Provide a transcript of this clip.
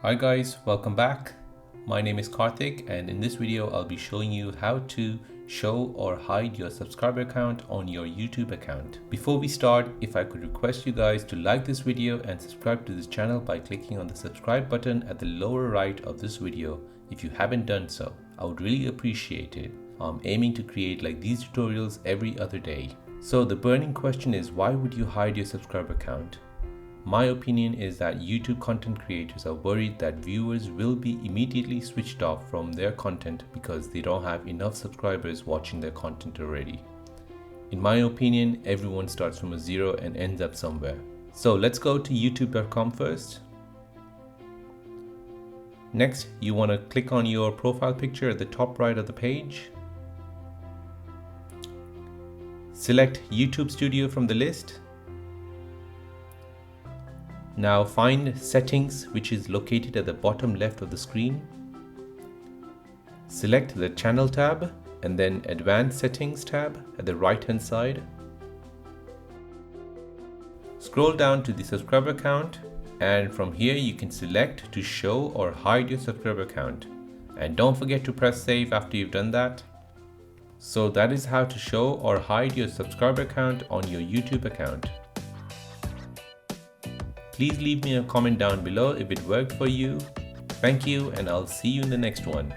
Hi guys, welcome back. My name is Karthik and in this video I'll be showing you how to show or hide your subscriber count on your YouTube account. Before we start, if I could request you guys to like this video and subscribe to this channel by clicking on the subscribe button at the lower right of this video if you haven't done so. I would really appreciate it. I'm aiming to create like these tutorials every other day. So the burning question is, why would you hide your subscriber count? My opinion is that YouTube content creators are worried that viewers will be immediately switched off from their content because they don't have enough subscribers watching their content already. In my opinion, everyone starts from a zero and ends up somewhere. So let's go to youtube.com first. Next, you want to click on your profile picture at the top right of the page. Select YouTube Studio from the list. Now find Settings, which is located at the bottom left of the screen. Select the Channel tab and then Advanced Settings tab at the right hand side. Scroll down to the subscriber count and from here you can select to show or hide your subscriber count. And don't forget to press save after you've done that. So that is how to show or hide your subscriber count on your YouTube account. Please leave me a comment down below if it worked for you. Thank you and I'll see you in the next one.